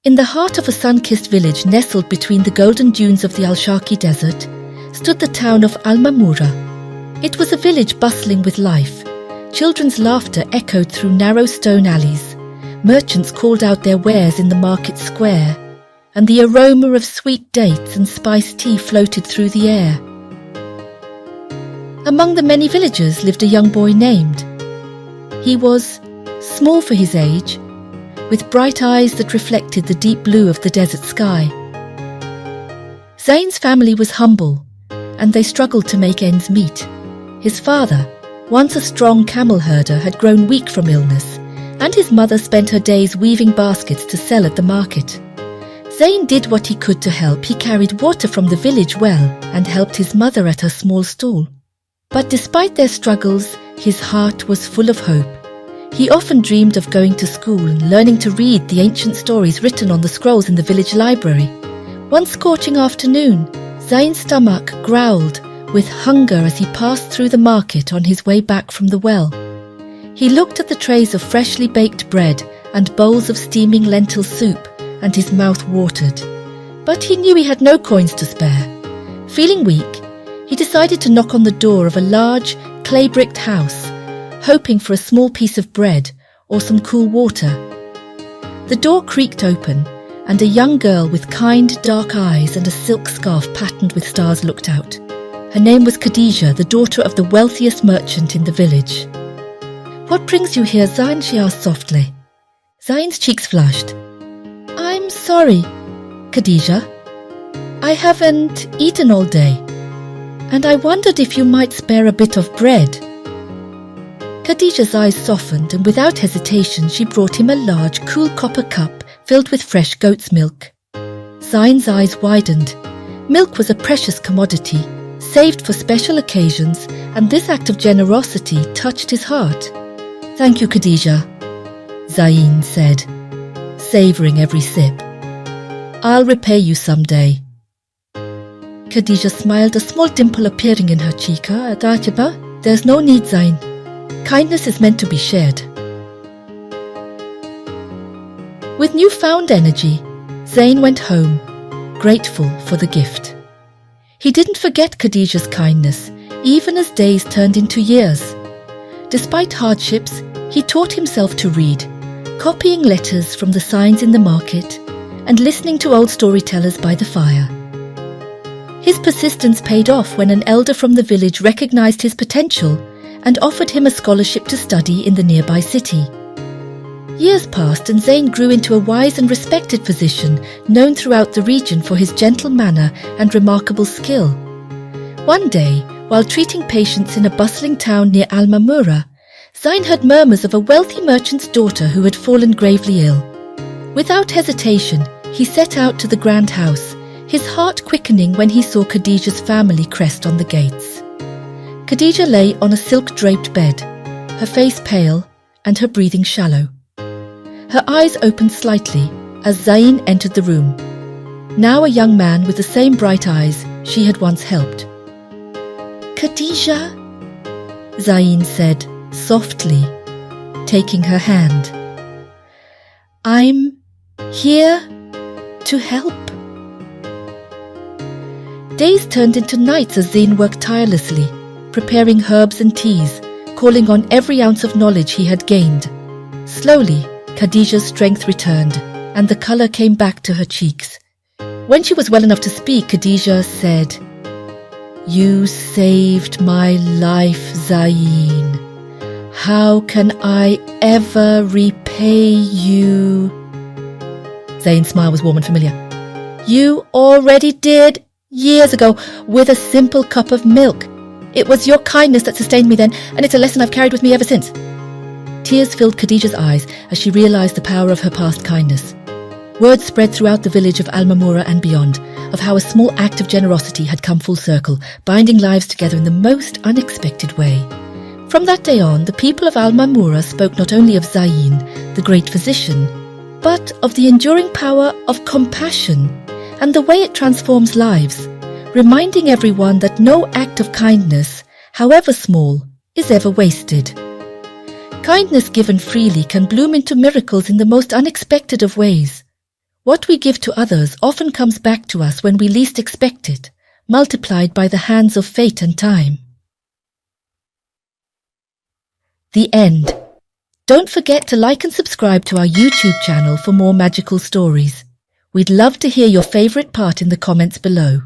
In the heart of a sun-kissed village nestled between the golden dunes of the Al-Sharqi desert stood the town of Al-Mamura. It was a village bustling with life. Children's laughter echoed through narrow stone alleys. Merchants called out their wares in the market square, and the aroma of sweet dates and spiced tea floated through the air. Among the many villagers lived a young boy named. He was small for his age, with bright eyes that reflected the deep blue of the desert sky. Zain's family was humble, and they struggled to make ends meet. His father, once a strong camel herder, had grown weak from illness, and his mother spent her days weaving baskets to sell at the market. Zain did what he could to help. He carried water from the village well and helped his mother at her small stall. But despite their struggles, his heart was full of hope. He often dreamed of going to school and learning to read the ancient stories written on the scrolls in the village library. One scorching afternoon, Zain's stomach growled with hunger as he passed through the market on his way back from the well. He looked at the trays of freshly baked bread and bowls of steaming lentil soup, and his mouth watered. But he knew he had no coins to spare. Feeling weak, he decided to knock on the door of a large, clay-bricked house, hoping for a small piece of bread or some cool water. The door creaked open, and a young girl with kind, dark eyes and a silk scarf patterned with stars looked out. Her name was Khadijah, the daughter of the wealthiest merchant in the village. "What brings you here, Zain?" she asked softly. Zain's cheeks flushed. "I'm sorry, Khadijah. I haven't eaten all day, and I wondered if you might spare a bit of bread." Khadijah's eyes softened, and without hesitation she brought him a large, cool copper cup filled with fresh goat's milk. Zain's eyes widened. Milk was a precious commodity, saved for special occasions, and this act of generosity touched his heart. "Thank you, Khadijah," Zain said, savouring every sip. "I'll repay you someday." Khadijah smiled, a small dimple appearing in her cheek. "Tajaba, there's no need, Zain. Kindness is meant to be shared." With newfound energy, Zain went home, grateful for the gift. He didn't forget Khadijah's kindness, even as days turned into years. Despite hardships, he taught himself to read, copying letters from the signs in the market and listening to old storytellers by the fire. His persistence paid off when an elder from the village recognized his potential and offered him a scholarship to study in the nearby city. Years passed, and Zain grew into a wise and respected physician, known throughout the region for his gentle manner and remarkable skill. One day, while treating patients in a bustling town near Al-Mamura, Zain heard murmurs of a wealthy merchant's daughter who had fallen gravely ill. Without hesitation, he set out to the grand house, his heart quickening when he saw Khadijah's family crest on the gates. Khadijah lay on a silk-draped bed, her face pale and her breathing shallow. Her eyes opened slightly as Zain entered the room, now a young man with the same bright eyes she had once helped. "Khadijah," Zain said softly, taking her hand. "I'm here to help." Days turned into nights as Zain worked tirelessly, preparing herbs and teas, calling on every ounce of knowledge he had gained. Slowly, Khadijah's strength returned, and the colour came back to her cheeks. When she was well enough to speak, Khadijah said, "You saved my life, Zain. How can I ever repay you?" Zain's smile was warm and familiar. "You already did, years ago, with a simple cup of milk. It was your kindness that sustained me then, and it's a lesson I've carried with me ever since." Tears filled Khadijah's eyes as she realised the power of her past kindness. Word spread throughout the village of Al-Mamura and beyond of how a small act of generosity had come full circle, binding lives together in the most unexpected way. From that day on, the people of Al-Mamura spoke not only of Zain, the great physician, but of the enduring power of compassion and the way it transforms lives, reminding everyone that no act of kindness, however small, is ever wasted. Kindness given freely can bloom into miracles in the most unexpected of ways. What we give to others often comes back to us when we least expect it, multiplied by the hands of fate and time. The end. Don't forget to like and subscribe to our YouTube channel for more magical stories. We'd love to hear your favourite part in the comments below.